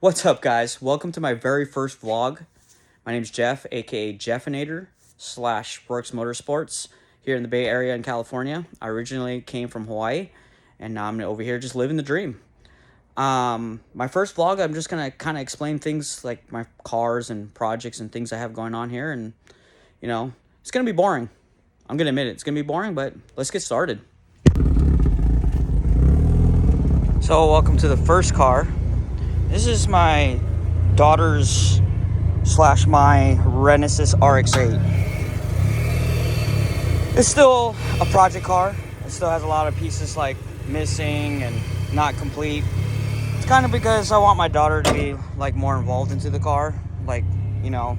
What's up, guys? Welcome to my very first vlog. My name's Jeff, aka Geoffanator / Works Motorsports here in the Bay Area in California. I originally came from Hawaii, and now I'm over here just living the dream. My first vlog, I'm just gonna kind of explain things like my cars and projects and things I have going on here, and you know, it's gonna be boring. I'm gonna admit it, it's gonna be boring, but let's get started. So, welcome to the first car. This is my daughter's / my Renesis RX8. It's still a project car. It still has a lot of pieces like missing and not complete. It's kind of because I want my daughter to be like more involved into the car. Like, you know,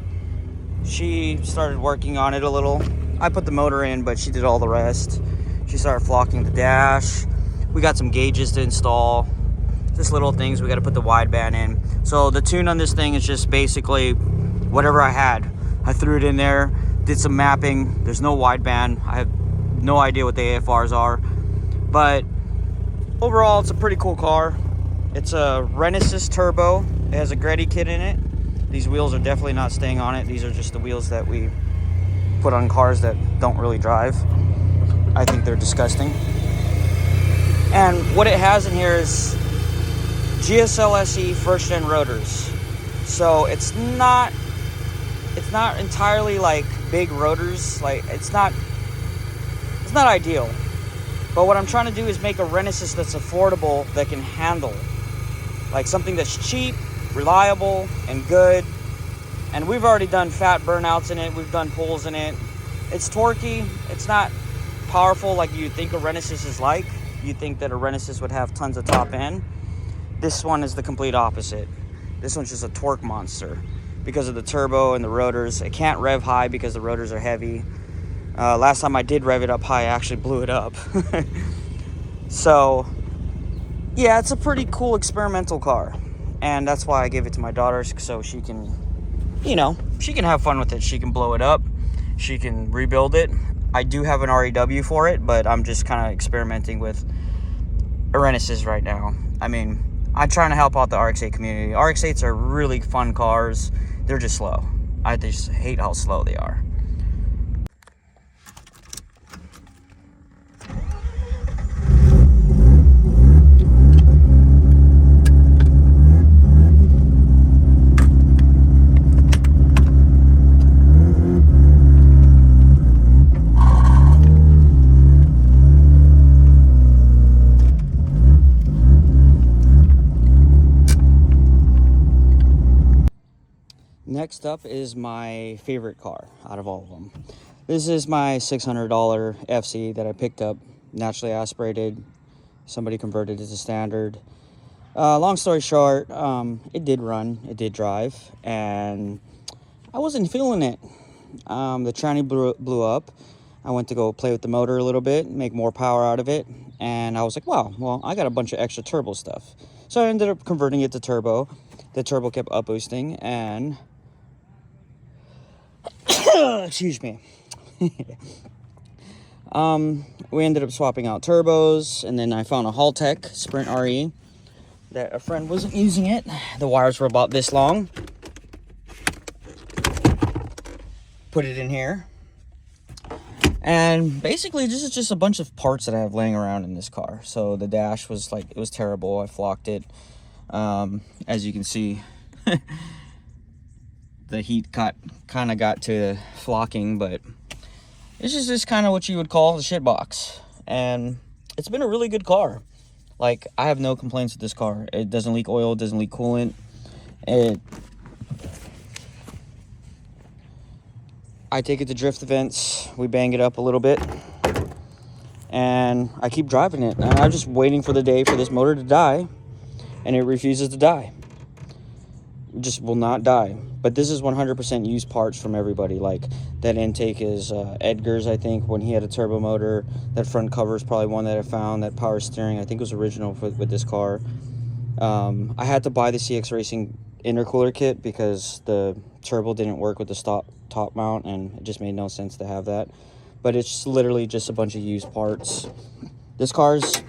she started working on it a little. I put the motor in, but she did all the rest. She started flocking the dash. We got some gauges to install. Just little things. We got to put the wideband in. So the tune on this thing is just basically whatever I had. I threw it in there, did some mapping. There's no wideband. I have no idea what the AFRs are. But overall, it's a pretty cool car. It's a Renesis turbo. It has a Greddy kit in it. These wheels are definitely not staying on it. These are just the wheels that we put on cars that don't really drive. I think they're disgusting. And what it has in here is GSLSE first gen rotors. So it's not entirely like big rotors. Like it's not ideal. But what I'm trying to do is make a Renesis that's affordable, that can handle. Like something that's cheap, reliable, and good. And we've already done fat burnouts in it. We've done pulls in it. It's torquey. It's not powerful like you'd think a Renesis is like. You'd think that a Renesis would have tons of top end. This one is the complete opposite. This one's just a torque monster because of the turbo and the rotors. It can't rev high because the rotors are heavy. Last time I did rev it up high, I actually blew it up. So, yeah, it's a pretty cool experimental car. And that's why I gave it to my daughter, so she can, you know, she can have fun with it. She can blow it up. She can rebuild it. I do have an REW for it, but I'm just kind of experimenting with a Renesis right now. I mean, I'm trying to help out the RX8 community. RX8s are really fun cars. They're just slow. I just hate how slow they are. Next up is my favorite car out of all of them. This is my $600 FC that I picked up, naturally aspirated. Somebody converted it to standard. Long story short, it did run, it did drive, and I wasn't feeling it. The tranny blew up. I went to go play with the motor a little bit, make more power out of it, and I was like, wow, well, I got a bunch of extra turbo stuff. So I ended up converting it to turbo. The turbo kept up boosting, and excuse me. We ended up swapping out turbos, and then I found a Hellcat Sprint RE that a friend wasn't using it. The wires were about this long. Put it in here. And basically, this is just a bunch of parts that I have laying around in this car. So the dash was like, it was terrible. I flocked it. As you can see, the heat kind of got to flocking, but this is just kind of what you would call the shit box. And it's been a really good car. Like, I have no complaints with this car. It doesn't leak oil, it doesn't leak coolant. I take it to drift events, we bang it up a little bit, and I keep driving it. And I'm just waiting for the day for this motor to die, and it refuses to die. It just will not die. But this is 100% used parts from everybody. Like, that intake is Edgar's, I think, when he had a turbo motor. That front cover is probably one that I found. That power steering, I think, was original with this car. I had to buy the CX Racing intercooler kit because the turbo didn't work with the top mount, and it just made no sense to have that. But it's literally just a bunch of used parts. This car's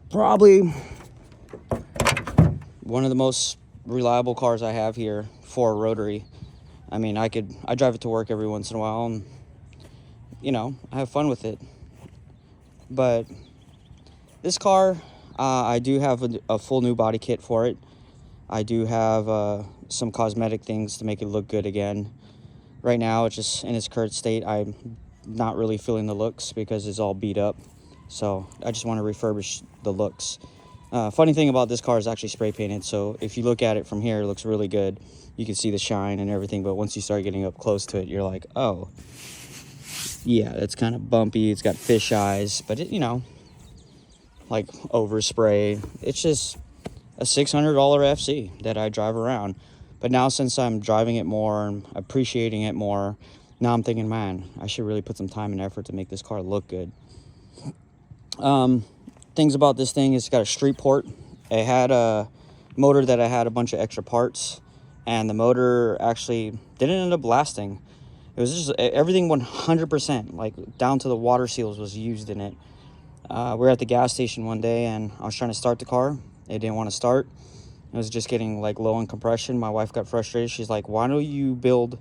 probably one of the most reliable cars I have here for a rotary. I mean, I drive it to work every once in a while, and you know, I have fun with it. But this car, I do have a full new body kit for it. I do have some cosmetic things to make it look good again. Right now, it's just in its current state. I'm not really feeling the looks because it's all beat up. So I just want to refurbish the looks. Funny thing about this car is actually spray painted, so if you look at it from here, it looks really good. You can see the shine and everything, but once you start getting up close to it, you're like, oh, yeah, it's kind of bumpy. It's got fish eyes, but it, you know, like overspray. It's just a $600 FC that I drive around. But now since I'm driving it more and appreciating it more, now I'm thinking, man, I should really put some time and effort to make this car look good. Things about this thing is it's got a street port. It had a motor that I had a bunch of extra parts, and the motor actually didn't end up lasting. It was just everything 100%, like down to the water seals was used in it. We were at the gas station one day and I was trying to start the car. It didn't want to start. It was just getting like low on compression. My wife got frustrated. She's like, why don't you build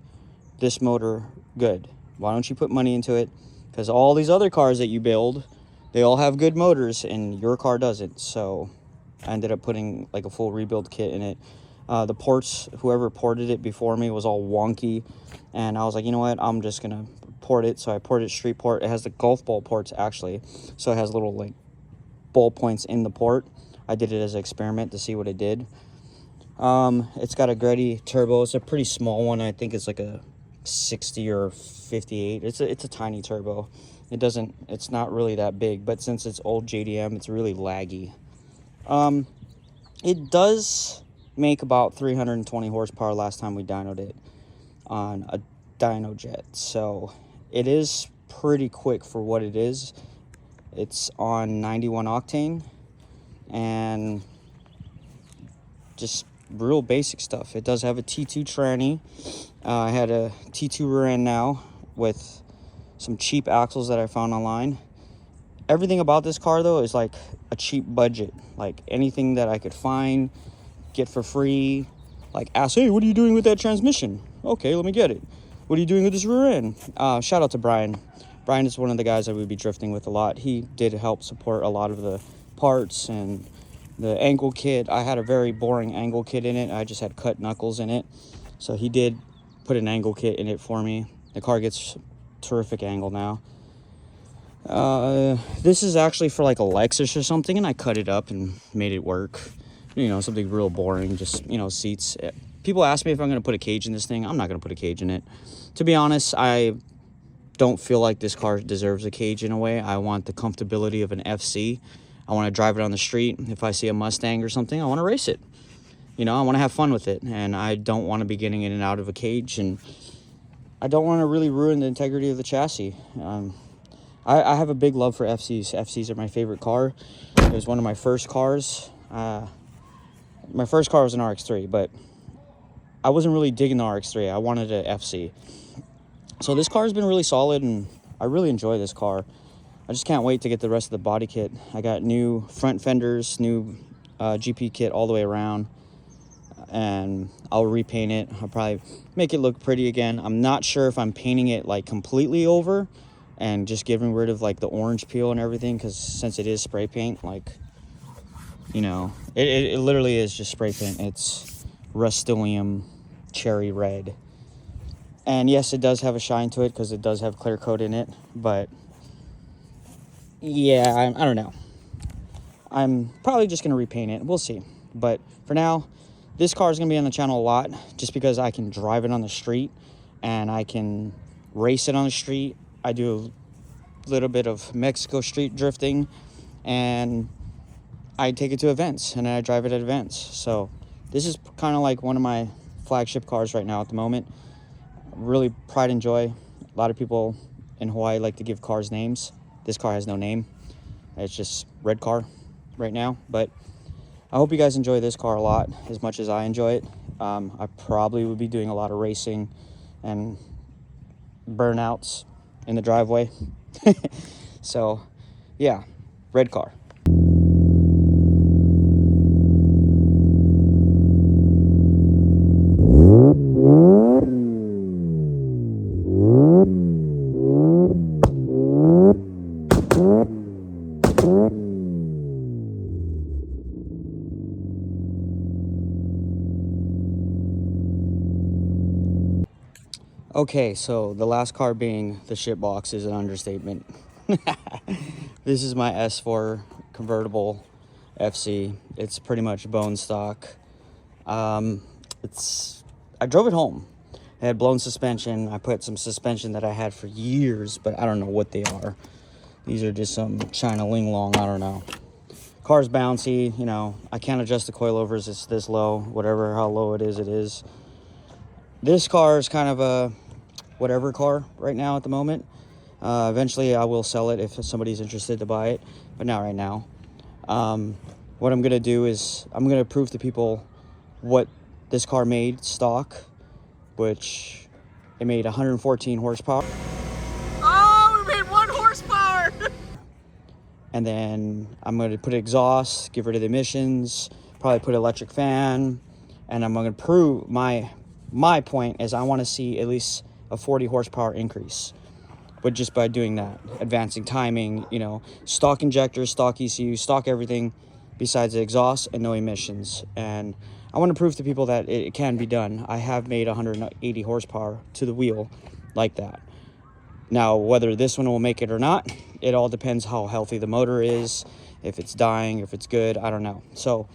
this motor good? Why don't you put money into it? Because all these other cars that you build, they all have good motors and your car doesn't. So I ended up putting like a full rebuild kit in it. The ports, whoever ported it before me was all wonky. And I was like, you know what? I'm just going to port it. So I ported street port. It has the golf ball ports actually. So it has little like ball points in the port. I did it as an experiment to see what it did. It's got a Greddy turbo. It's a pretty small one. I think it's like a 60 or 58. It's a tiny turbo. It's not really that big, but since it's old JDM, it's really laggy. It does make about 320 horsepower last time we dynoed it on a dyno jet. So it is pretty quick for what it is. It's on 91 octane and just real basic stuff. It does have a T2 tranny. I had a T2 rear end now with some cheap axles that I found online. Everything about this car though is like a cheap budget. Like anything that I could find, get for free. Like ask, hey, what are you doing with that transmission? Okay, let me get it. What are you doing with this rear end? Shout out to Brian. Brian is one of the guys that we'd be drifting with a lot. He did help support a lot of the parts and the angle kit. I had a very boring angle kit in it. I just had cut knuckles in it. So he did put an angle kit in it for me. The car gets terrific angle now. This is actually for like a Lexus or something, and I cut it up and made it work. You know, something real boring, just, you know, seats. People ask me if I'm going to put a cage in this thing. I'm not going to put a cage in it. To be honest, I don't feel like this car deserves a cage in a way. I want the comfortability of an FC. I want to drive it on the street. If I see a Mustang or something, I want to race it. You know, I want to have fun with it, and I don't want to be getting in and out of a cage, and I don't want to really ruin the integrity of the chassis. I have a big love for FCs. FCs are my favorite car. It was one of my first cars. My first car was an RX3, but I wasn't really digging the RX3. I wanted an FC. So this car has been really solid, and I really enjoy this car. I just can't wait to get the rest of the body kit. I got new front fenders, new GP kit all the way around, and I'll repaint it. I'll probably make it look pretty again. I'm not sure if I'm painting it like completely over and just getting rid of like the orange peel and everything, because since it is spray paint, like, you know, it literally is just spray paint. It's Rust-Oleum cherry red. And yes, it does have a shine to it because it does have clear coat in it, but yeah, I don't know. I'm probably just going to repaint it. We'll see. But for now, this car is going to be on the channel a lot just because I can drive it on the street and I can race it on the street. I do a little bit of Mexico street drifting, and I take it to events and I drive it at events. So this is kind of like one of my flagship cars right now at the moment. Really pride and joy. A lot of people in Hawaii like to give cars names. This car has no name. It's just red car right now. But I hope you guys enjoy this car a lot as much as I enjoy it. I probably will be doing a lot of racing and burnouts in the driveway. So yeah, red car. Okay, so the last car being the shit box is an understatement. This is my S4 Convertible FC. It's pretty much bone stock. I drove it home. It had blown suspension. I put some suspension that I had for years, but I don't know what they are. These are just some China Ling Long, I don't know. Car's bouncy, you know. I can't adjust the coilovers. It's this low. Whatever, how low it is, it is. This car is kind of a whatever car right now at the moment. Eventually I will sell it if somebody's interested to buy it, but not right now. What I'm gonna do is I'm gonna prove to people what this car made stock, which it made 114 horsepower. Oh, we made 1 horsepower! And then I'm gonna put exhaust, get rid of the emissions, probably put electric fan, and I'm gonna prove my point is I want to see at least a 40 horsepower increase, but just by doing that, advancing timing, you know, stock injectors, stock ECU, stock everything besides the exhaust and no emissions. And I want to prove to people that it can be done. I have made 180 horsepower to the wheel like that. Now, whether this one will make it or not, it all depends how healthy the motor is, if it's dying, if it's good, I don't know. So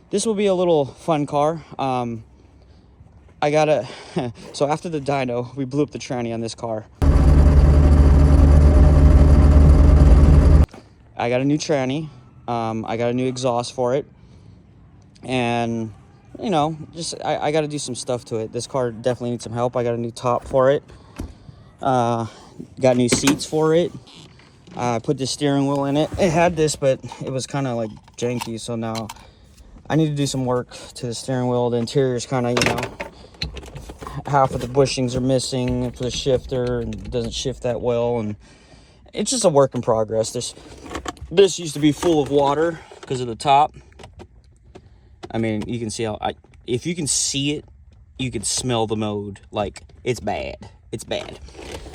this will be a little fun car. I gotta, so after the dyno, we blew up the tranny on this car. I got a new tranny. I got a new exhaust for it. And, you know, just, I got to do some stuff to it. This car definitely needs some help. I got a new top for it. Got new seats for it. I put the steering wheel in it. It had this, but it was kind of like janky. So now I need to do some work to the steering wheel. The interior is kind of, you know, half of the bushings are missing for the shifter and it doesn't shift that well, and it's just a work in progress. This used to be full of water because of the top. I mean, you can see how if you can see it, you can smell the mode. Like, it's bad. It's bad.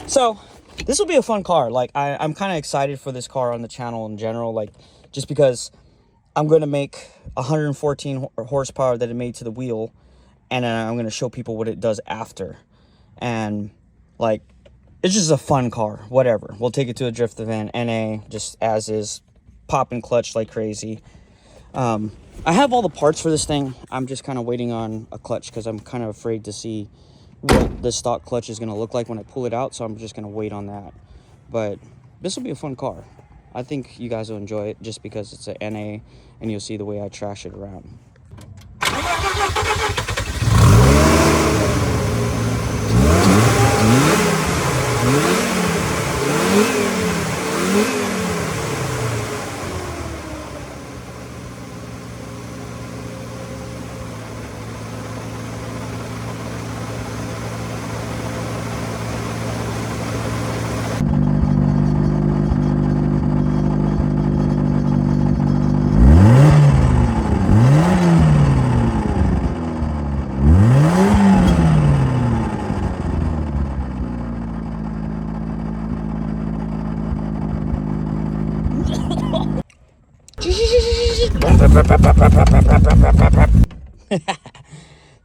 So this will be a fun car. Like, I'm kind of excited for this car on the channel in general, like, just because I'm going to make 114 horsepower that it made to the wheel, and then I'm going to show people what it does after. And, like, it's just a fun car. Whatever. We'll take it to a drift event. NA, just as is. Popping clutch like crazy. I have all the parts for this thing. I'm just kind of waiting on a clutch because I'm kind of afraid to see what the stock clutch is going to look like when I pull it out. So I'm just going to wait on that. But this will be a fun car. I think you guys will enjoy it just because it's a NA and you'll see the way I trash it around.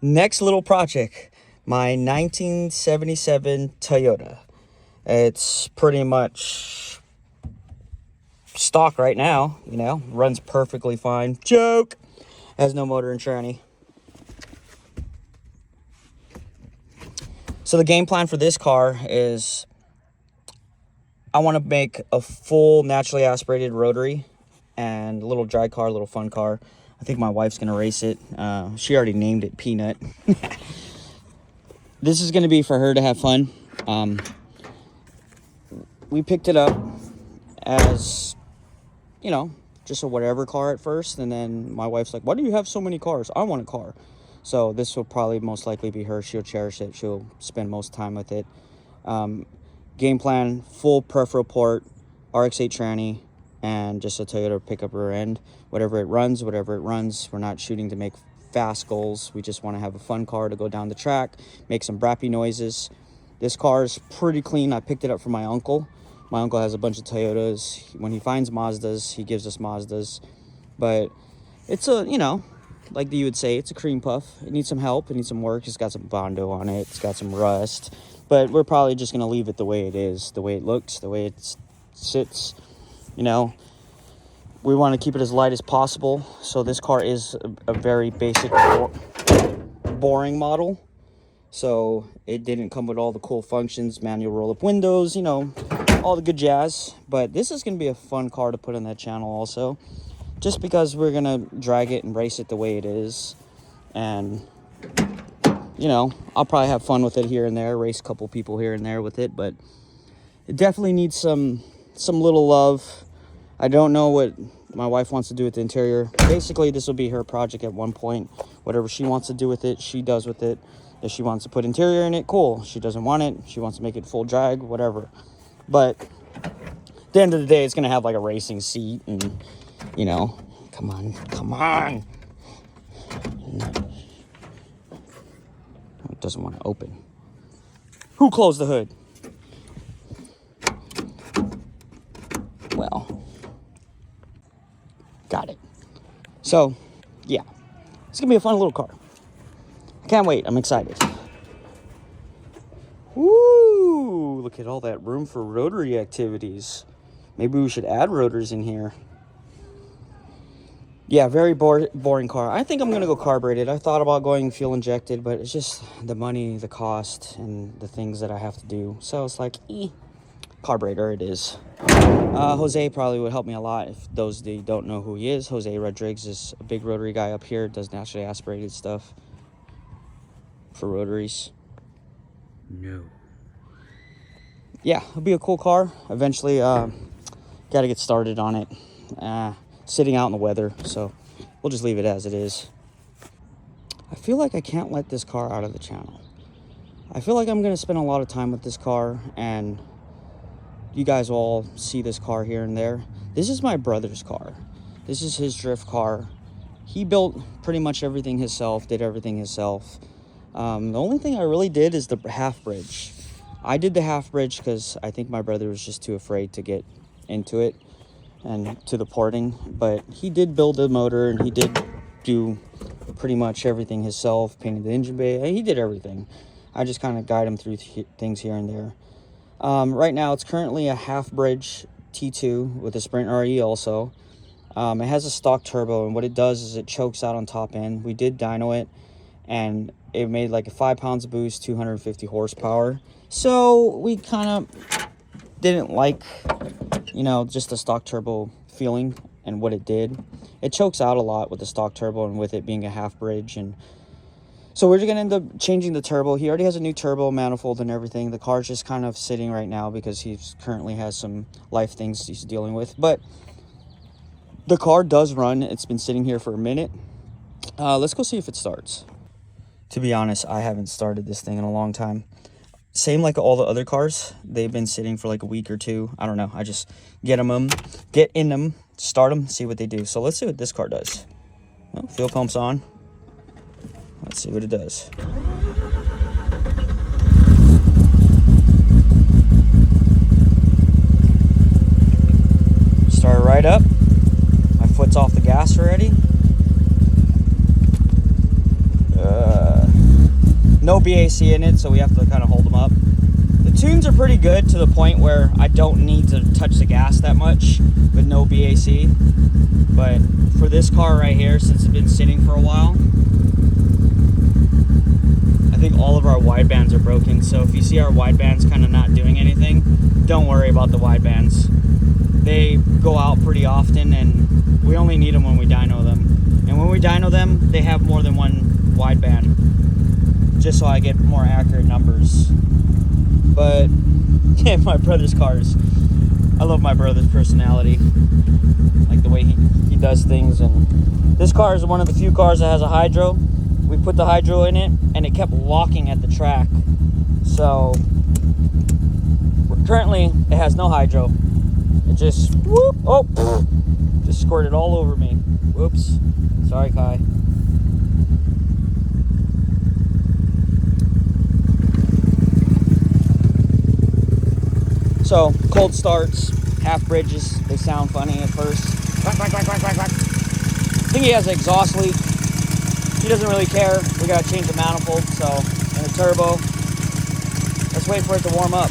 Next little project, my 1977 Toyota. It's pretty much stock right now, you know, runs perfectly fine. Joke! Has no motor and tranny. So the game plan for this car is I want to make a full naturally aspirated rotary and a little drag car, a little fun car. I think my wife's going to race it. She already named it Peanut. This is going to be for her to have fun. We picked it up as, you know, just a whatever car at first. And then my wife's like, why do you have so many cars? I want a car. So this will probably most likely be her. She'll cherish it. She'll spend most time with it. Game plan, full peripheral port, RX8 tranny, and just a Toyota pickup rear end. Whatever it runs, We're not shooting to make fast goals. We just want to have a fun car to go down the track, make some brappy noises. This car is pretty clean. I picked it up from my uncle. My uncle has a bunch of Toyotas. When he finds Mazdas, he gives us Mazdas. But it's a, you know, like you would say, it's a cream puff. It needs some help. It needs some work. It's got some Bondo on it. It's got some rust. But we're probably just going to leave it the way it is, the way it looks, the way it sits. You know, we want to keep it as light as possible. So this car is a very basic, boring model. So it didn't come with all the cool functions, manual roll-up windows, you know, all the good jazz. But this is going to be a fun car to put on that channel also. Just because we're going to drag it and race it the way it is. And, you know, I'll probably have fun with it here and there, race a couple people here and there with it. But it definitely needs some little love. I don't know what my wife wants to do with the interior. Basically, this will be her project at one point. Whatever she wants to do with it, she does with it. If she wants to put interior in it, cool. She doesn't want it. She wants to make it full drag, whatever. But at the end of the day, it's going to have like a racing seat and, you know, come on. It doesn't want to open. Who closed the hood? Well, got it. So, yeah, it's going to be a fun little car. I can't wait. I'm excited. Woo! Look at all that room for rotary activities. Maybe we should add rotors in here. Yeah, very boring car. I think I'm going to go carbureted. I thought about going fuel injected, but it's just the money, the cost, and the things that I have to do. So it's like, carburetor it is. Jose probably would help me a lot if those that don't know who he is. Jose Rodriguez is a big rotary guy up here. Does naturally aspirated stuff for rotaries. No. Yeah, it'll be a cool car. Eventually, got to get started on it. Sitting out in the weather, so we'll just leave it as it is. I feel like I can't let this car out of the channel. I feel like I'm going to spend a lot of time with this car, and you guys will all see this car here and there. This is my brother's car. This is his drift car. He built pretty much everything himself, did everything himself. The only thing I really did is the half bridge. I did the half bridge because I think my brother was just too afraid to get into it and to the porting. But he did build the motor, and he did do pretty much everything himself, painted the engine bay. He did everything. I just kind of guide him through things here and there. Right now, it's currently a half bridge T2 with a Sprint RE also. It has a stock turbo, and what it does is it chokes out on top end. We did dyno it, and it made like a 5 pounds of boost, 250 horsepower. So we kind of didn't like, you know, just the stock turbo feeling and what it did. It chokes out a lot with the stock turbo and with it being a half bridge. And so we're going to end up changing the turbo. He already has a new turbo manifold and everything. The car's just kind of sitting right now because he currently has some life things he's dealing with. But the car does run. It's been sitting here for a minute. Let's go see if it starts. To be honest, I haven't started this thing in a long time. Same like all the other cars. They've been sitting for like a week or two. I don't know. I just get in them, start them, see what they do. So let's see what this car does. Well, fuel pump's on. Let's see what it does. Start right up. My foot's off the gas already. No BAC in it, so we have to kind of hold them up. The tunes are pretty good to the point where I don't need to touch the gas that much with no BAC. But for this car right here, since it's been sitting for a while, I think all of our widebands are broken. So if you see our widebands kind of not doing anything, don't worry about the widebands. They go out pretty often, and we only need them when we dyno them. And when we dyno them, they have more than one wideband, just so I get more accurate numbers. But yeah, my brother's cars, I love my brother's personality, like the way he does things. And this car is one of the few cars that has a hydro. We put the hydro in it, and it kept locking at the track. So currently it has no hydro. It just whoop, oh, just squirted all over me. Whoops, sorry Kai. So, cold starts, half bridges, they sound funny at first. I think he has an exhaust leak. He doesn't really care. We gotta change the manifold, so, and the turbo. Let's wait for it to warm up.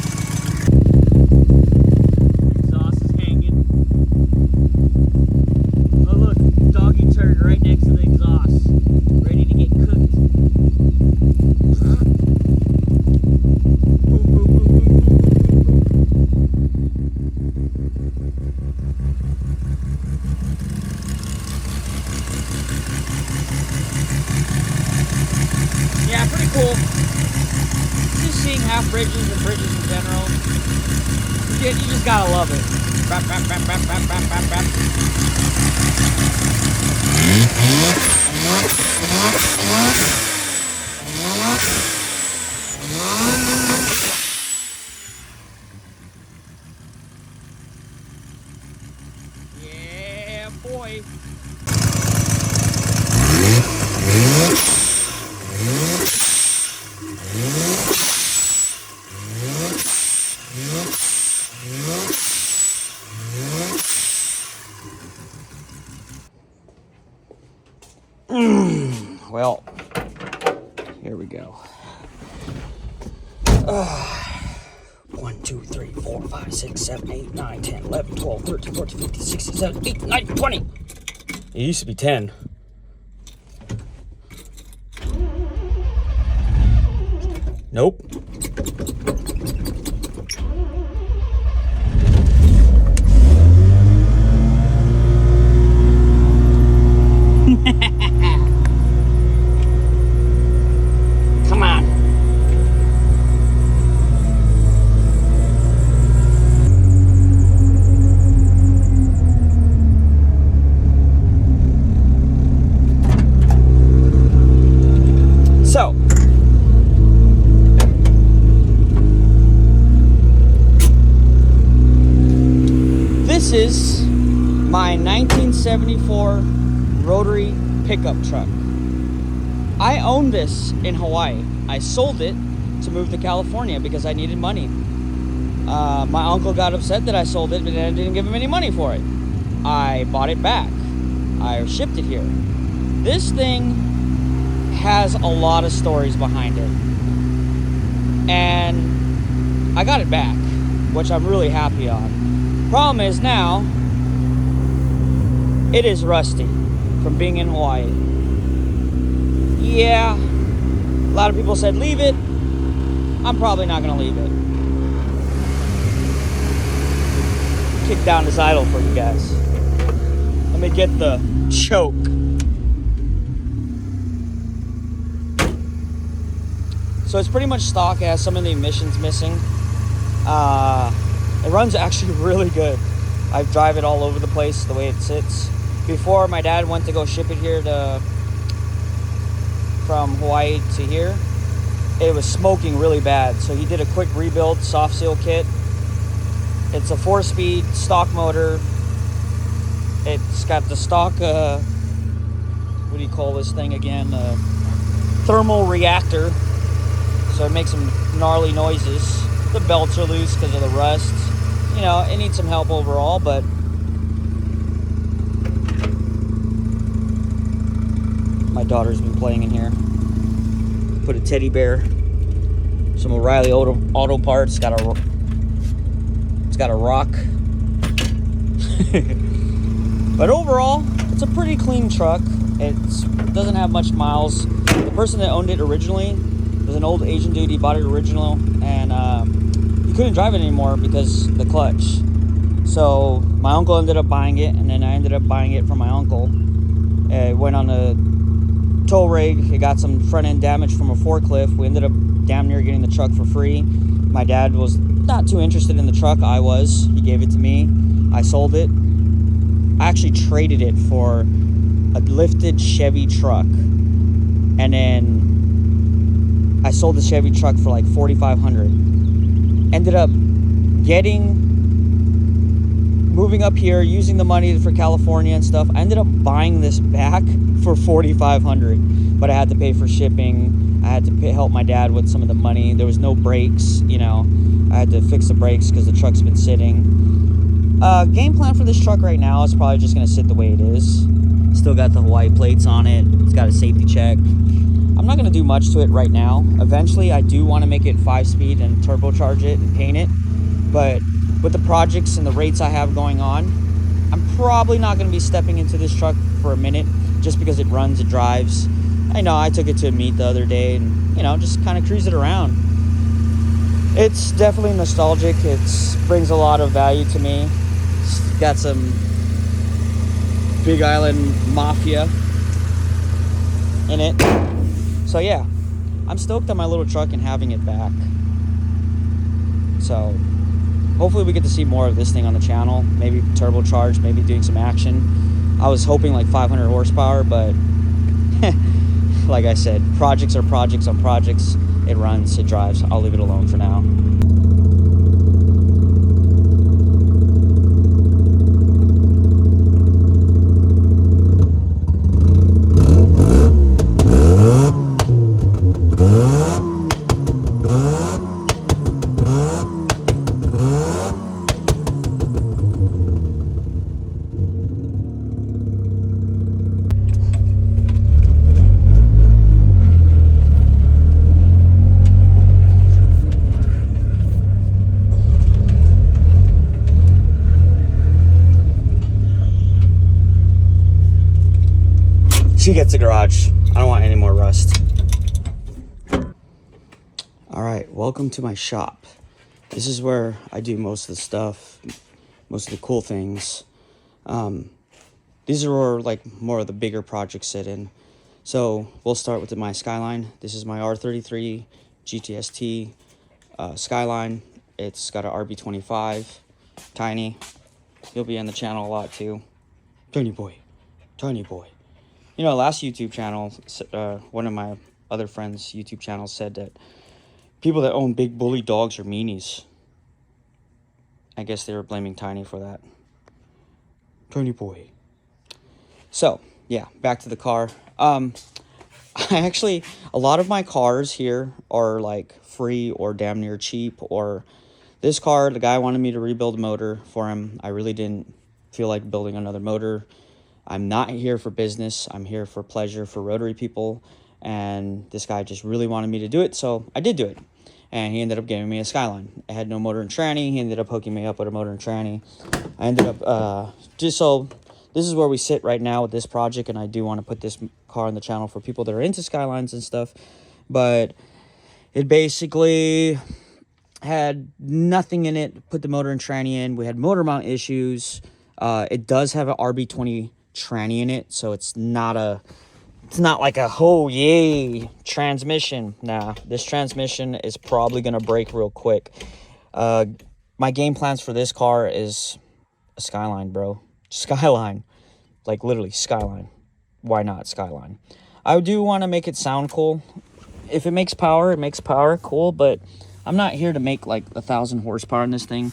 Exhaust is hanging. Oh look, doggy turd right next to the exhaust. Ready to get cooked. Yeah, pretty cool. Just seeing half bridges and bridges in general. You just gotta love it. Bap, bap, bap, bap, bap, bap, bap, bap. Yeah, boy. Well, here we go. 1, 2, 3, 4, 5, 6, 7, 8, 9, 10, 11, 12, 13, 14, 15, 16, 17, 18, 19, 20. It used to be 10. Nope. Come on. So, this is my 1974 rotary pickup truck. I owned this in Hawaii. I sold it to move to California because I needed money. My uncle got upset that I sold it, but I didn't give him any money for it. I bought it back. I shipped it here. This thing has a lot of stories behind it. And I got it back, which I'm really happy on. Problem is now, it is rusty from being in Hawaii. Yeah, a lot of people said leave it. I'm probably not gonna leave it. Kick down this idle for you guys. Let me get the choke. So it's pretty much stock. It has some of the emissions missing. It runs actually really good. I drive it all over the place the way it sits. Before my dad went to go ship it here from Hawaii to here, it was smoking really bad. So he did a quick rebuild, soft seal kit. It's a 4-speed stock motor. It's got the stock, what do you call this thing again? Thermal reactor. So it makes some gnarly noises. The belts are loose because of the rust. You know, it needs some help overall, but my daughter's been playing in here. Put a teddy bear, some O'Reilly auto parts. It's got a rock. But overall, it's a pretty clean truck. It doesn't have much miles. The person that owned it originally was an old Asian dude. He bought it original, and he couldn't drive it anymore because the clutch. So my uncle ended up buying it, and then I ended up buying it from my uncle. It went on a tow rig. It got some front end damage from a forklift. We ended up damn near getting the truck for free. My dad was not too interested in the truck. I was. He gave it to me. I sold it. I actually traded it for a lifted Chevy truck, and then I sold the Chevy truck for like $4,500. Ended up moving up here, using the money for California and stuff. I ended up buying this back for $4,500, but I had to pay for shipping. I had to help my dad with some of the money. There was no brakes, you know. I had to fix the brakes because the truck's been sitting. Game plan for this truck right now is probably just gonna sit the way it is. Still got the Hawaii plates on it. It's got a safety check. I'm not going to do much to it right now. Eventually, I do want to make it 5-speed and turbocharge it and paint it. But with the projects and the rates I have going on, I'm probably not going to be stepping into this truck for a minute just because it runs, it drives. I know I took it to a meet the other day and, you know, just kind of cruise it around. It's definitely nostalgic. It brings a lot of value to me. It's got some Big Island Mafia in it. So yeah, I'm stoked on my little truck and having it back. So hopefully we get to see more of this thing on the channel. Maybe turbocharged, maybe doing some action. I was hoping like 500 horsepower, but like I said, projects are projects on projects. It runs, it drives. I'll leave it alone for now. She gets the garage. I don't want any more rust. All right, welcome to my shop. This is where I do most of the stuff, most of the cool things. These are where like more of the bigger projects sit in. So we'll start with my SKyline. This is my R33 GTST SKyline. It's got a RB25, tiny. You'll be on the channel a lot too. Tiny boy, tiny boy. You know, last YouTube channel, one of my other friends' YouTube channels said that people that own big bully dogs are meanies. I guess they were blaming Tiny for that. Tiny boy. So, yeah, back to the car. I actually, a lot of my cars here are like free or damn near cheap. Or this car, the guy wanted me to rebuild a motor for him. I really didn't feel like building another motor. I'm not here for business. I'm here for pleasure, for rotary people. And this guy just really wanted me to do it, so I did do it. And he ended up giving me a SKyline. I had no motor and tranny. He ended up hooking me up with a motor and tranny. I ended up, just so, this is where we sit right now with this project, and I do want to put this car on the channel for people that are into Skylines and stuff. But it basically had nothing in it. Put the motor and tranny in. We had motor mount issues. It does have an RB20 tranny in it, so it's not like a oh yay transmission. Nah, this transmission is probably gonna break real quick. My game plans for this car is a SKyline, bro. SKyline, like literally SKyline. Why not SKyline? I do want to make it sound cool. If it makes power, it makes power, cool. But I'm not here to make like 1,000 horsepower in this thing.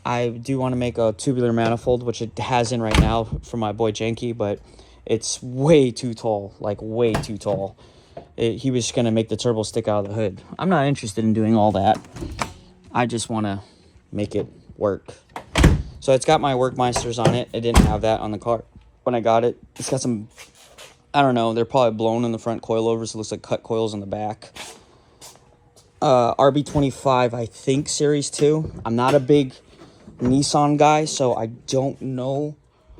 I do want to make a tubular manifold, which it has in right now for my boy Janky, but it's way too tall, like way too tall. He was going to make the turbo stick out of the hood. I'm not interested in doing all that. I just want to make it work. So it's got my Workmeisters on it. It didn't have that on the car when I got it. It's got some, I don't know, they're probably blown in the front coilovers. It looks like cut coils in the back. RB25, I think, Series 2. I'm not a big Nissan guy, so I don't know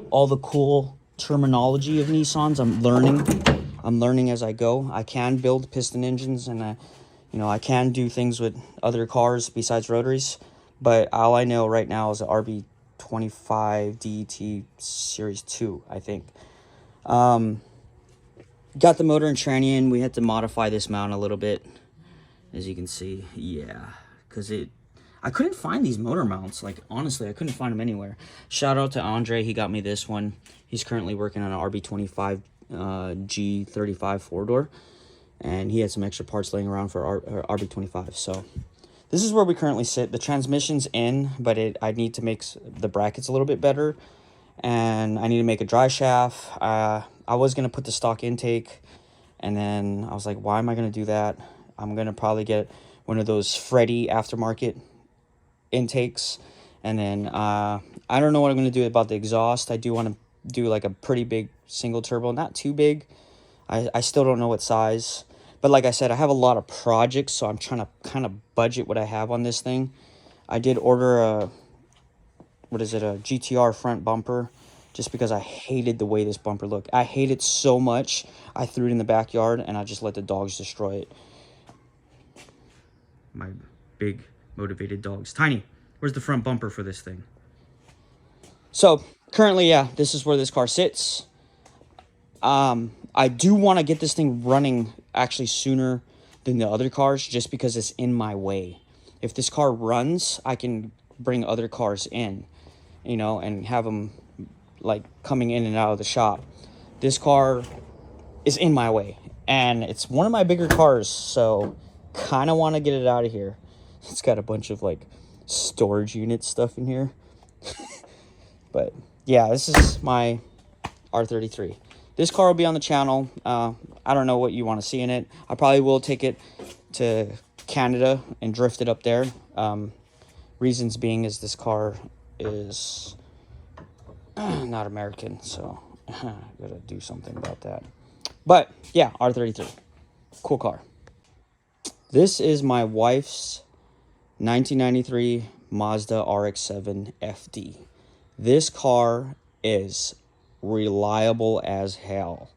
all the cool terminology of Nissans. I'm learning as I go. I can build piston engines, and I can do things with other cars besides rotaries, but all I know right now is the RB25 DET Series 2, I think. Got the motor and tranny in. We had to modify this mount a little bit, as you can see. Yeah, because I couldn't find these motor mounts. Like, honestly, I couldn't find them anywhere. Shout out to Andre. He got me this one. He's currently working on an RB25 G35 four-door. And he had some extra parts laying around for RB25. So, this is where we currently sit. The transmission's in, but I need to make the brackets a little bit better. And I need to make a dry shaft. I was going to put the stock intake. And then I was like, why am I going to do that? I'm going to probably get one of those Freddy aftermarket intakes. And then I don't know what I'm going to do about the exhaust. I do want to do like a pretty big single turbo, not too big. I still don't know what size. But like I said, I have a lot of projects, so I'm trying to kind of budget what I have on this thing. I did order a, what is it, a GTR front bumper, just because I hated the way this bumper looked. I hate it so much, I threw it in the backyard, and I just let the dogs destroy it. My big, motivated dogs. Tiny, where's the front bumper for this thing? So, currently, yeah, this is where this car sits. I do want to get this thing running actually sooner than the other cars, just because it's in my way. If this car runs, I can bring other cars in, you know, and have them like coming in and out of the shop. This car is in my way, and it's one of my bigger cars, so kind of want to get it out of here. It's got a bunch of like storage unit stuff in here. But yeah, this is my R33. This car will be on the channel. I don't know what you want to see in it. I probably will take it to Canada and drift it up there. Reasons being is this car is not American, so I gotta do something about that. But yeah, R33, cool car. This is my wife's 1993 Mazda RX7 FD. This car is reliable as hell.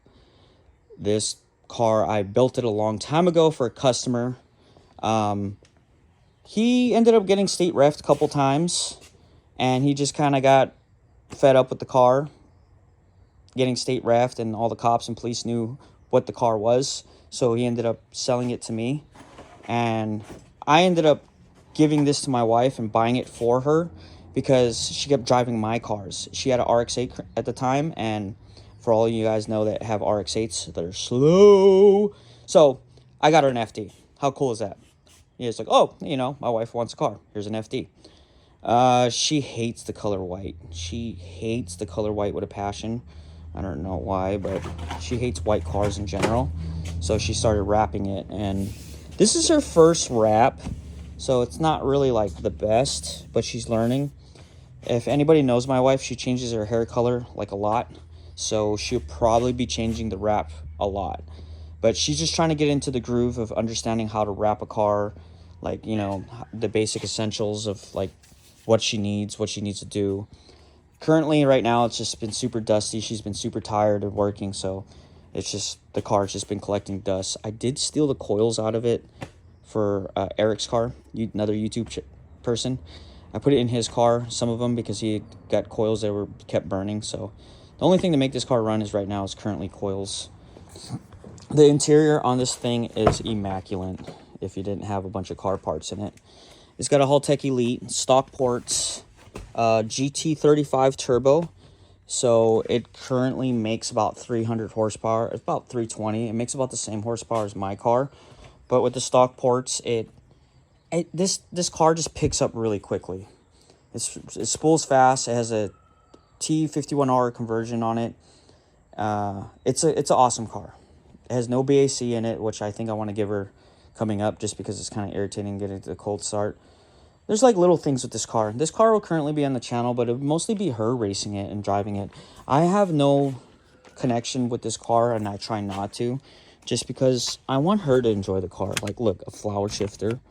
This car, I built it a long time ago for a customer. He ended up getting state refed a couple times, and he just kind of got fed up with the car getting state refed, and all the cops and police knew what the car was, so he ended up selling it to me, and I ended up giving this to my wife and buying it for her because she kept driving my cars. She had an RX8 at the time, and for all of you guys know that have RX8s, they're slow. So I got her an FD. How cool is that? Yeah, it's like, oh, you know, my wife wants a car. Here's an FD. She hates the color white. She hates the color white with a passion. I don't know why, but she hates white cars in general. So she started wrapping it, and this is her first wrap, so it's not really like the best, but she's learning. If anybody knows my wife, she changes her hair color like a lot, so she'll probably be changing the wrap a lot. But she's just trying to get into the groove of understanding how to wrap a car, like, you know, the basic essentials of like what she needs to do. Currently, right now, it's just been super dusty. She's been super tired of working, so it's just, the car's just been collecting dust. I did steal the coils out of it for Eric's car, another YouTube person. I put it in his car, some of them, because he got coils that were kept burning. So the only thing to make this car run is right now is currently coils. The interior on this thing is immaculate if you didn't have a bunch of car parts in it. It's got a Hellcat Elite, stock ports, GT35 turbo. So it currently makes about 300 horsepower. It's about 320. It makes about the same horsepower as my car. But with the stock ports, this car just picks up really quickly. It spools fast. It has a T51R conversion on it. It's an awesome car. It has no BAC in it, which I think I want to give her coming up, just because it's kind of irritating getting to the cold start. There's like little things with this car. This car will currently be on the channel, but it would mostly be her racing it and driving it. I have no connection with this car, and I try not to, just because I want her to enjoy the car. Like, look, a flower shifter.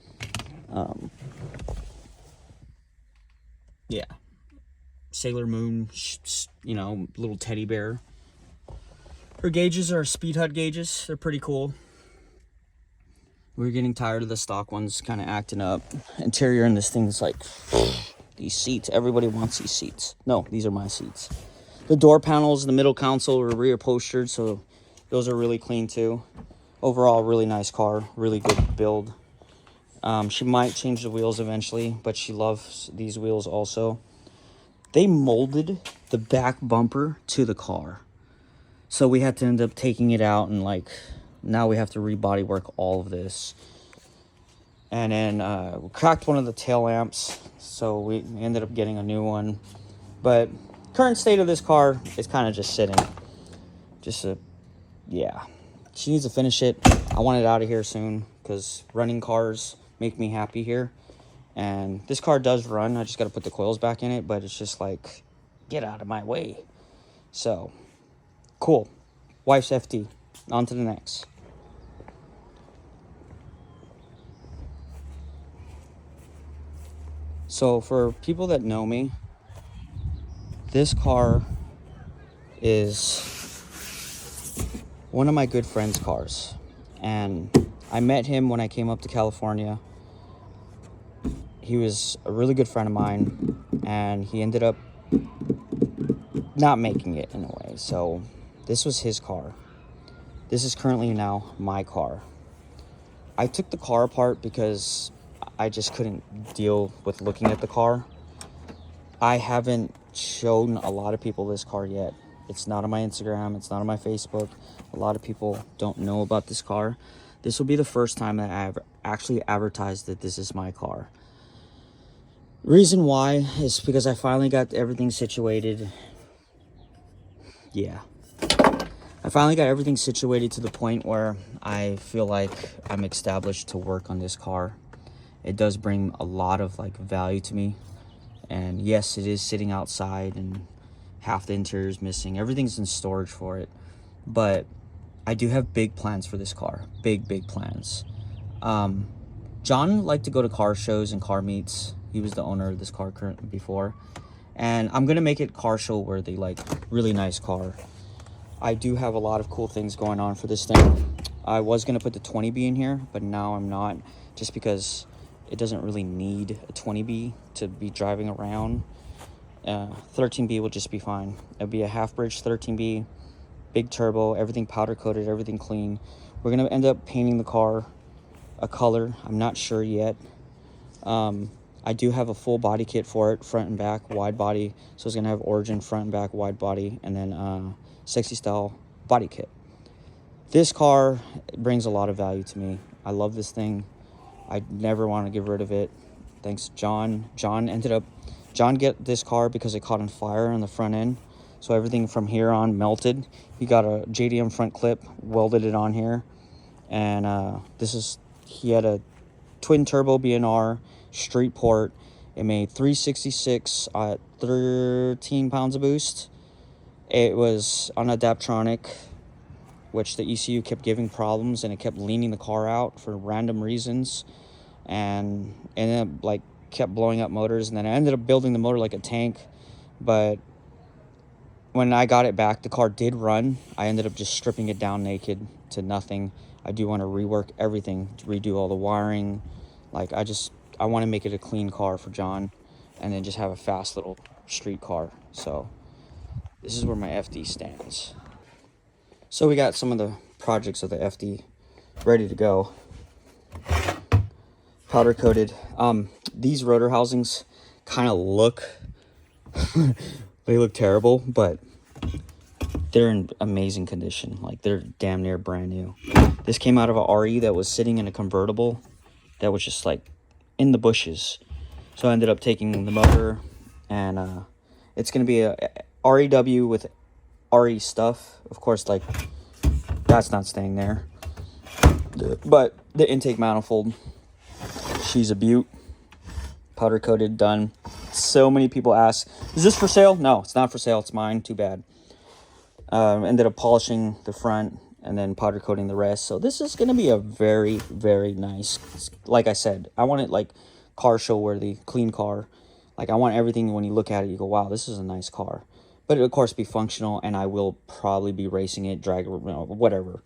Yeah. Sailor Moon, you know, little teddy bear. Her gauges are Speed Hut gauges. They're pretty cool. We're getting tired of the stock ones kind of acting up. Interior in this thing is like, these seats. Everybody wants these seats. No, these are my seats. The door panels, the middle console are rear postured, so those are really clean too. Overall, really nice car. Really good build. She might change the wheels eventually, but she loves these wheels also. They molded the back bumper to the car, so we had to end up taking it out, and like, now we have to rebody work all of this. And then we cracked one of the tail lamps, so we ended up getting a new one. But current state of this car is kind of just sitting. Yeah. She needs to finish it. I want it out of here soon, because running cars make me happy here. And this car does run. I just got to put the coils back in it, but it's just like, get out of my way. So, cool. Wife's FD. On to the next. So for people that know me, this car is one of my good friend's cars. And I met him when I came up to California. He was a really good friend of mine, and he ended up not making it in a way. So this was his car. This is currently now my car. I took the car apart because I just couldn't deal with looking at the car. I haven't shown a lot of people this car yet. It's not on my Instagram. It's not on my Facebook. A lot of people don't know about this car. This will be the first time that I've actually advertised that this is my car. Reason why is because I finally got everything situated. Yeah. I finally got everything situated to the point where I feel like I'm established to work on this car. It does bring a lot of like value to me. And yes, it is sitting outside and half the interior is missing. Everything's in storage for it. But I do have big plans for this car. Big plans. John liked to go to car shows and car meets. He was the owner of this car currently before. And I'm going to make it car show worthy, like really nice car. I do have a lot of cool things going on for this thing. I was going to put the 20B in here, but now I'm not, just because it doesn't really need a 20B to be driving around. 13B will just be fine. It'll be a half-bridge 13B, big turbo, everything powder-coated, everything clean. We're going to end up painting the car a color. I'm not sure yet. I do have a full body kit for it, front and back, wide body. So it's going to have Origin, front and back, wide body, and then Sexy Style body kit. This car brings a lot of value to me. I love this thing. I never want to get rid of it. Thanks, John. John get this car because it caught on fire on the front end. So everything from here on melted. He got a JDM front clip, welded it on here. And he had a twin turbo BNR, street port. It made 366 at 13 pounds of boost. It was on a Daptronic, which the ECU kept giving problems, and it kept leaning the car out for random reasons, and ended up like kept blowing up motors. And then I ended up building the motor like a tank, but when I got it back, the car did run. I ended up just stripping it down naked to nothing. I do want to rework everything, redo all the wiring. Like I want to make it a clean car for John, and then just have a fast little street car. So this is where my FD stands. So we got some of the projects of the FD ready to go. Powder coated. These rotor housings kind of look, they look terrible, but they're in amazing condition. Like they're damn near brand new. This came out of a RE that was sitting in a convertible that was just like in the bushes. So I ended up taking the motor, and it's going to be a REW with RE stuff. Of course, like that's not staying there. But the intake manifold, she's a beaut. Powder coated, done. So many people ask, is this for sale? No, it's not for sale. It's mine. Too bad. Ended up polishing the front and then powder coating the rest. So this is going to be a very, very nice, like I said, I want it like car show worthy, clean car. Like I want everything, when you look at it, you go, wow, this is a nice car. But it'll of course be functional, and I will probably be racing it, whatever.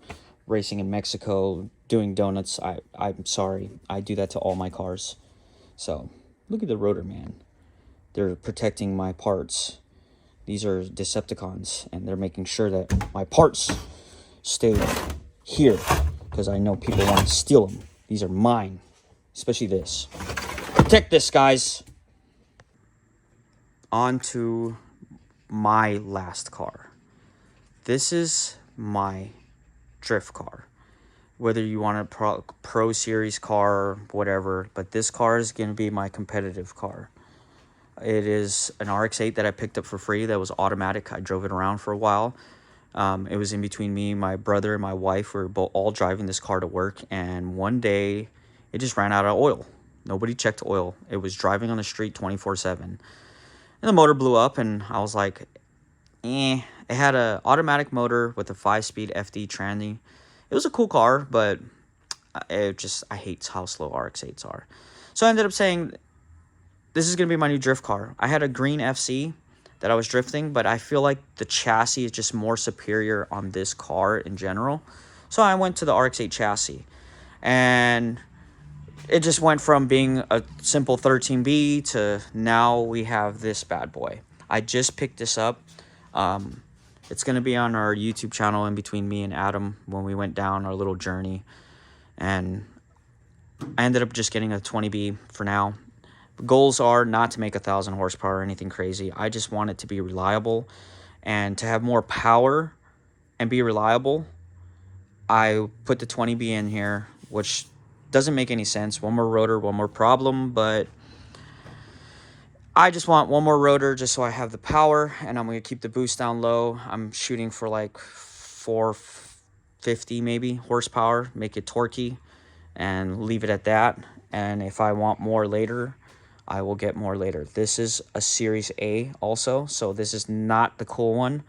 Racing in Mexico, doing donuts. I'm sorry. I do that to all my cars. So look at the rotor, man. They're protecting my parts. These are Decepticons, and they're making sure that my parts stay here, because I know people want to steal them. These are mine, especially this. Protect this, guys. On to my last car. This is my drift car. Whether you want a pro series car, whatever, but this car is going to be my competitive car. It is an RX8 that I picked up for free that was automatic. I drove it around for a while. It was in between me, my brother, and my wife. We were both all driving this car to work, and one day it just ran out of oil. Nobody checked oil. It was driving on the street 24/7. And the motor blew up, and I was like, and It had a automatic motor with a 5-speed FD tranny. It was a cool car, but I hate how slow RX8s are. So I ended up saying, this is going to be my new drift car. I had a green FC that I was drifting, but I feel like the chassis is just more superior on this car in general. So I went to the RX8 chassis, and it just went from being a simple 13B to now we have this bad boy. I just picked this up. It's going to be on our YouTube channel in between me and Adam when we went down our little journey. And I ended up just getting a 20B for now. Goals are not to make 1,000 horsepower or anything crazy. I just want it to be reliable and to have more power and be reliable. I put the 20B in here, which doesn't make any sense. One more rotor, one more problem, but I just want one more rotor just so I have the power, and I'm going to keep the boost down low. I'm shooting for like 450 maybe horsepower, make it torquey, and leave it at that. And if I want more later, I will get more later. This is a Series A also, so this is not the cool one.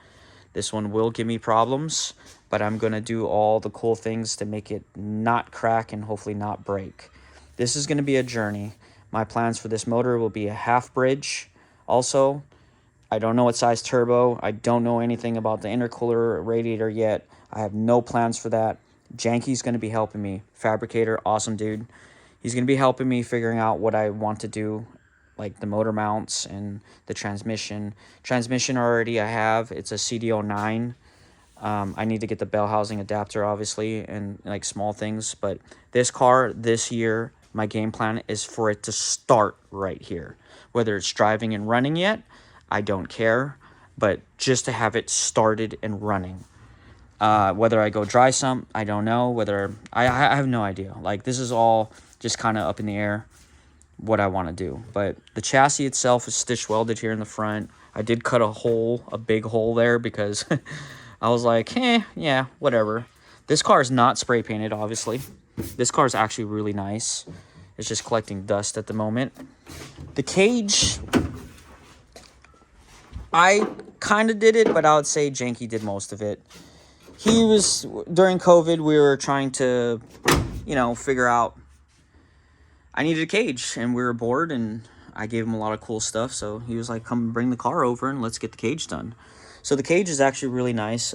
This one will give me problems, but I'm going to do all the cool things to make it not crack and hopefully not break. This is going to be a journey. My plans for this motor will be a half bridge. Also, I don't know what size turbo. I don't know anything about the intercooler radiator yet. I have no plans for that. Janky's going to be helping me. Fabricator, awesome dude. He's going to be helping me figuring out what I want to do, like the motor mounts and the transmission. Transmission already I have. It's a CD09. I need to get the bell housing adapter, obviously, and like small things. But this car, this year, my game plan is for it to start right here. Whether it's driving and running yet, I don't care. But just to have it started and running. Whether I go dry sump, I don't know. Whether I have no idea. Like, this is all just kind of up in the air what I want to do. But the chassis itself is stitch welded here in the front. I did cut a big hole there because I was like, yeah, whatever. This car is not spray painted, obviously. This car is actually really nice. It's just collecting dust at the moment. The cage, I kind of did it, but I would say Janky did most of it. During COVID, we were trying to, figure out, I needed a cage, and we were bored, and I gave him a lot of cool stuff, so he was like, come bring the car over, and let's get the cage done. So the cage is actually really nice.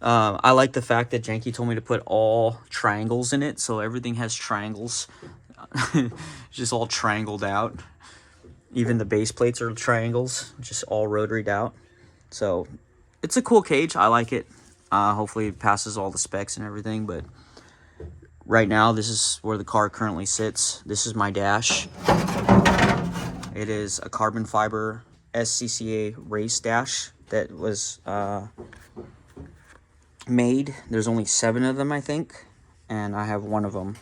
I like the fact that Janky told me to put all triangles in it, so everything has triangles. Just all triangled out. Even the base plates are triangles, just all rotoried out. So it's a cool cage. I like it. Hopefully it passes all the specs and everything, but right now this is where the car currently sits. This is my dash. It is a carbon fiber SCCA race dash that was made. There's only 7 of them, I think, and I have one of them.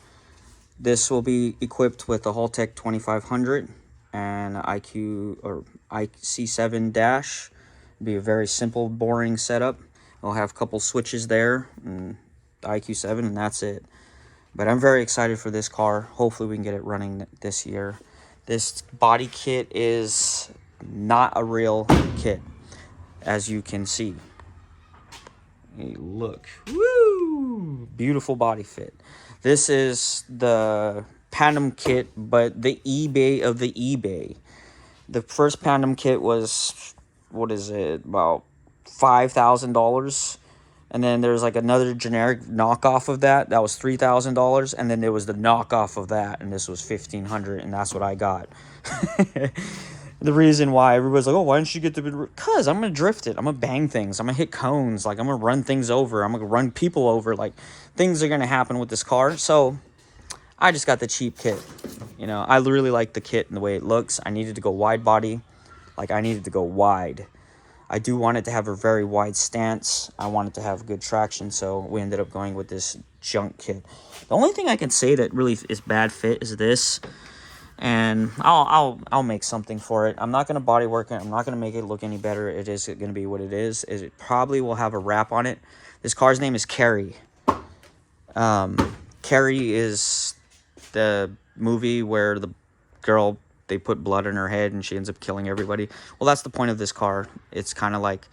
This will be equipped with a Hellcat 2500 and IC7 dash. It'll be a very simple, boring setup. I'll have a couple switches there and the IQ7, and that's it. But I'm very excited for this car. Hopefully we can get it running this year. This body kit is not a real kit, as you can see. Hey, look. Woo! Beautiful body fit. This is the Pandem kit, but the eBay of the eBay. The first Pandem kit was, about $5,000. And then there's like another generic knockoff of that. That was $3,000. And then there was the knockoff of that, and this was $1,500, and that's what I got. The reason why everybody's like, oh, why didn't you get the... Because I'm going to drift it. I'm going to bang things. I'm going to hit cones. Like, I'm going to run things over. I'm going to run people over. Like, things are going to happen with this car. So I just got the cheap kit. I really like the kit and the way it looks. I needed to go wide body. Like, I needed to go wide. I do want it to have a very wide stance. I want it to have good traction. So we ended up going with this junk kit. The only thing I can say that really is bad fit is this. And I'll make something for it. I'm not going to body work it. I'm not going to make it look any better. It is going to be what it is. It probably will have a wrap on it. This car's name is Carrie. Carrie is the movie where the girl, they put blood in her head and she ends up killing everybody. Well, that's the point of this car. It's kind of like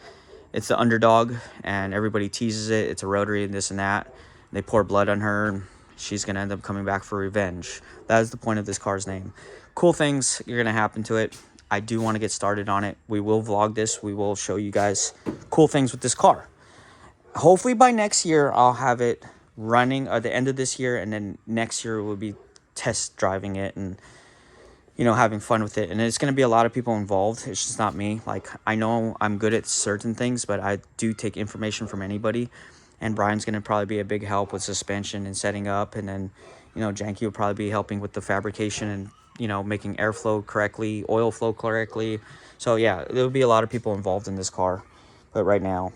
it's the underdog, and everybody teases it. It's a rotary and this and that. They pour blood on her, and she's going to end up coming back for revenge. That is the point of this car's name. Cool things are going to happen to it. I do want to get started on it. We will vlog this. We will show you guys cool things with this car. Hopefully by next year, I'll have it running at the end of this year, and then next year we'll be test driving it and, you know, having fun with it. And it's going to be a lot of people involved. It's just not me. Like, I know I'm good at certain things, but I do take information from anybody. And Brian's going to probably be a big help with suspension and setting up. And then, you know, Janky will probably be helping with the fabrication and, you know, making airflow correctly, oil flow correctly. So, yeah, there'll be a lot of people involved in this car. But right now,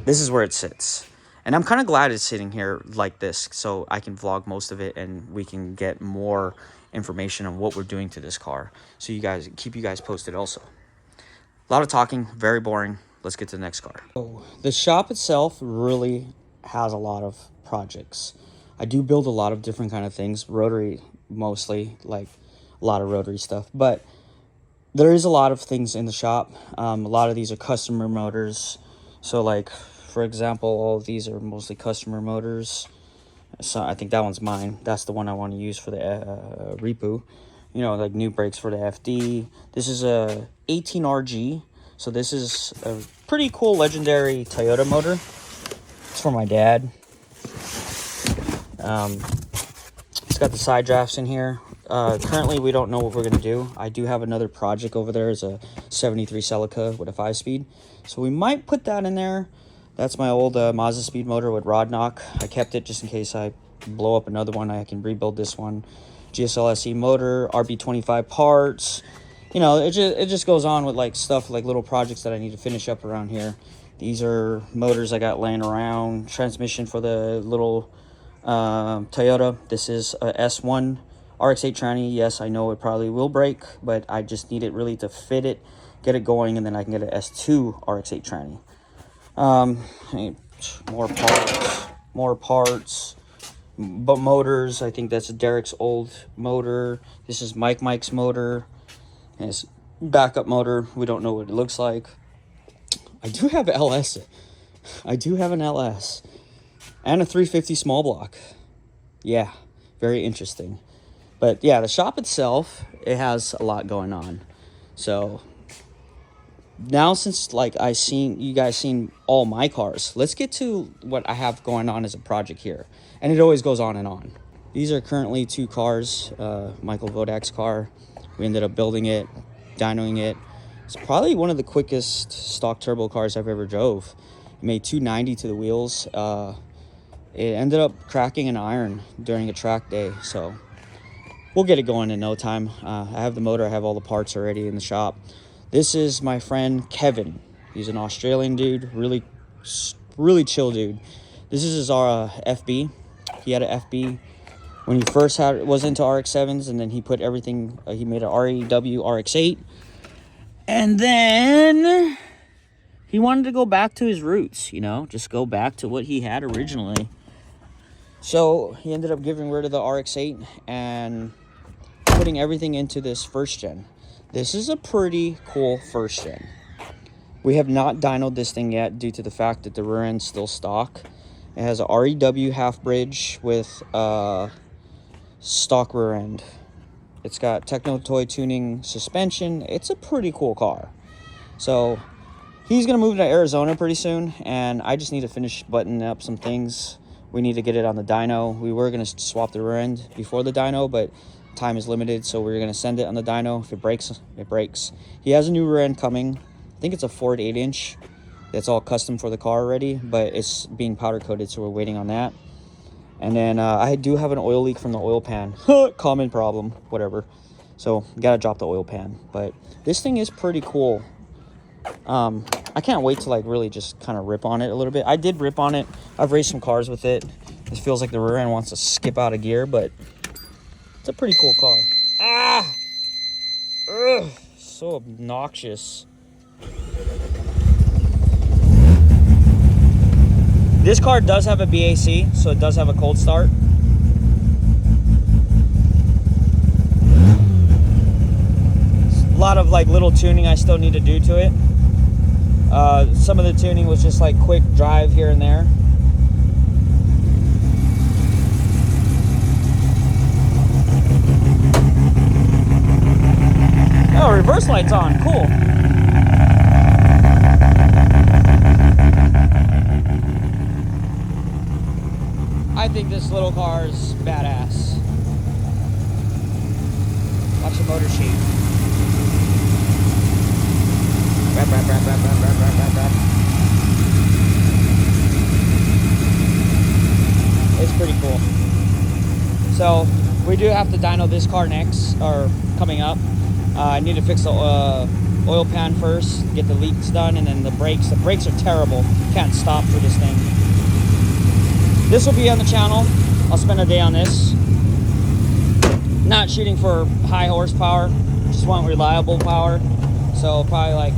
this is where it sits. And I'm kind of glad it's sitting here like this, so I can vlog most of it and we can get more information on what we're doing to this car. So you guys, keep you guys posted also. A lot of talking, very boring. Let's get to the next car. So the shop itself really has a lot of projects. I do build a lot of different kind of things, rotary mostly, like a lot of rotary stuff. But there is a lot of things in the shop. A lot of these are customer motors. So like, for example, all of these are mostly customer motors. So I think that one's mine. That's the one I want to use for the repo. You know, like new brakes for the FD. This is a 18RG. So this is a pretty cool legendary Toyota motor. It's for my dad. It's got the side drafts in here. Currently, we don't know what we're going to do. I do have another project over there. It's a 73 Celica with a 5-speed. So we might put that in there. That's my old Mazda speed motor with rod knock. I kept it just in case I blow up another one. I can rebuild this one. GSLSE motor, RB25 parts. You know, it just goes on with like stuff, like little projects that I need to finish up around here. These are motors I got laying around. Transmission for the little Toyota. This is a S1 RX8 tranny. Yes, I know it probably will break, but I just need it really to fit it, get it going, and then I can get an S2 RX8 tranny. More parts, but motors. I think that's Derek's old motor. This is Mike's motor. And his backup motor. We don't know what it looks like. I do have LS. I do have an LS and a 350 small block. Yeah, very interesting. But yeah, the shop itself, it has a lot going on. So now, since like you guys seen all my cars, let's get to what I have going on as a project here. And it always goes on and on. These are currently 2 cars, Michael Vodak's car. We ended up building it, dynoing it. It's probably one of the quickest stock turbo cars I've ever drove. It made 290 to the wheels. It ended up cracking an iron during a track day, so we'll get it going in no time. I have the motor, I have all the parts already in the shop. This is my friend Kevin. He's an Australian dude, really chill dude. This is his FB. He had an FB when he first was into RX7s, and then he put everything, he made an REW RX8. And then he wanted to go back to his roots, you know, just go back to what he had originally. So he ended up getting rid of the RX8 and putting everything into this first gen. This is a pretty cool first gen. We have not dynoed this thing yet due to the fact that the rear end's still stock. It has a REW half bridge with stock rear end. It's got Techno Toy tuning suspension. It's a pretty cool car. So he's gonna move to Arizona pretty soon, and I just need to finish buttoning up some things. We need to get it on the dyno. We were gonna swap the rear end before the dyno, but time is limited, so we're gonna send it on the dyno. If it breaks, it breaks. He has a new rear end coming. I think it's a Ford 8-inch. That's all custom for the car already, but it's being powder coated, so we're waiting on that. And then I do have an oil leak from the oil pan. Common problem, whatever. So gotta drop the oil pan. But this thing is pretty cool. I can't wait to like really just kind of rip on it a little bit. I did rip on it. I've raced some cars with it. It feels like the rear end wants to skip out of gear, but it's a pretty cool car. Ah! Ugh, so obnoxious. This car does have a BAC, so it does have a cold start. A lot of like little tuning I still need to do to it. But yeah, the shop itself, it has a lot going on. So I'm gonna get to the shop and show you guys what I have going on. This is my friend Kevin. He's an Australian dude, really chill dude. This is his FB. He had an FB when he first was into RX7s, and then he put everything, he made an REW RX8. And then he wanted to go back to his roots, you know, just go back to what he had originally. So Some of the tuning was just like quick drive here and there. Oh, reverse light's on, cool. I think this little car is badass. Watch the motor sheet. Rap, rap, rap, rap, rap, rap, rap, rap, rap. It's pretty cool. So we do have to dyno this car next, or coming up. I need to fix the oil pan first, get the leaks done, and then the brakes. The brakes are terrible. Can't stop for this thing. This will be on the channel. I'll spend a day on this. Not shooting for high horsepower, just want reliable power. So probably like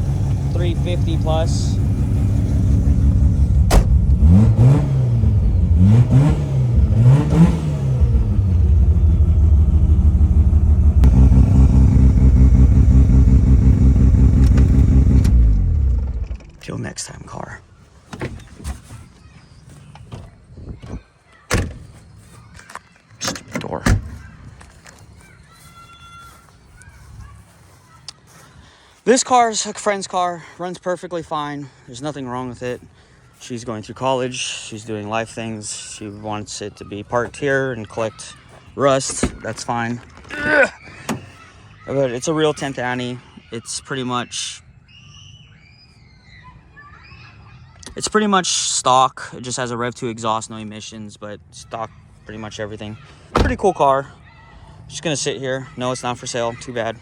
350 plus. Till next time, car. Stupid door. This car is a friend's car, runs perfectly fine. There's nothing wrong with it. She's going through college, she's doing life things. She wants it to be parked here and collect rust. That's fine. Ugh. But it's a real 10th Annie. It's pretty much stock. It just has a Rev 2 exhaust, no emissions, but stock pretty much everything. Pretty cool car. Just gonna sit here. No, it's not for sale. Too bad.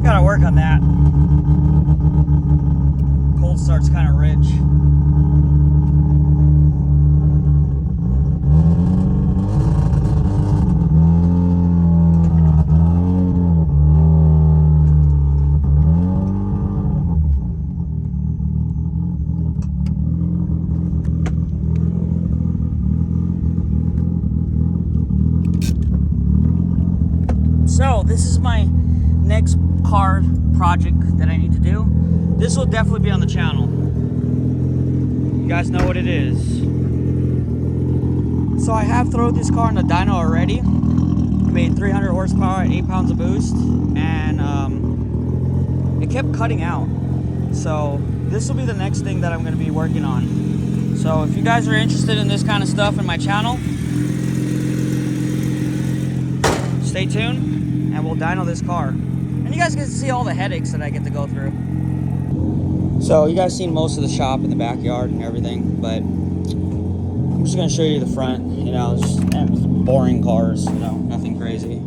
Gotta work on that. Cold start's kind of rich. So this is my next car project that I need to do. This will definitely be on the channel. You guys know what it is. So I have thrown this car in the dyno already. Made 300 horsepower at 8 pounds of boost, and it kept cutting out. So this will be the next thing that I'm going to be working on. So if you guys are interested in this kind of stuff in my channel, stay tuned and we'll dyno this car. And you guys get to see all the headaches that I get to go through. So you guys seen most of the shop in the backyard and everything, but I'm just gonna show you the front, you know, and boring cars, you know, nothing crazy.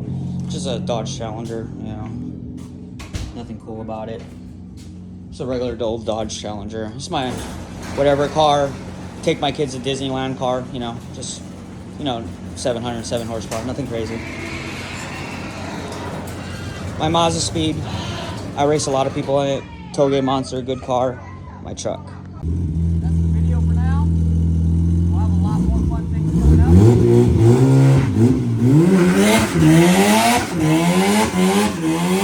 Just a Dodge Challenger, you know, nothing cool about it. Just a regular old Dodge Challenger. It's my whatever car, take my kids to Disneyland car, you know, just, you know, 707 horsepower, nothing crazy. My Mazda Speed, I race a lot of people in it. Toge Monster, good car. My truck. That's the video for now. We'll have a lot more fun things coming up.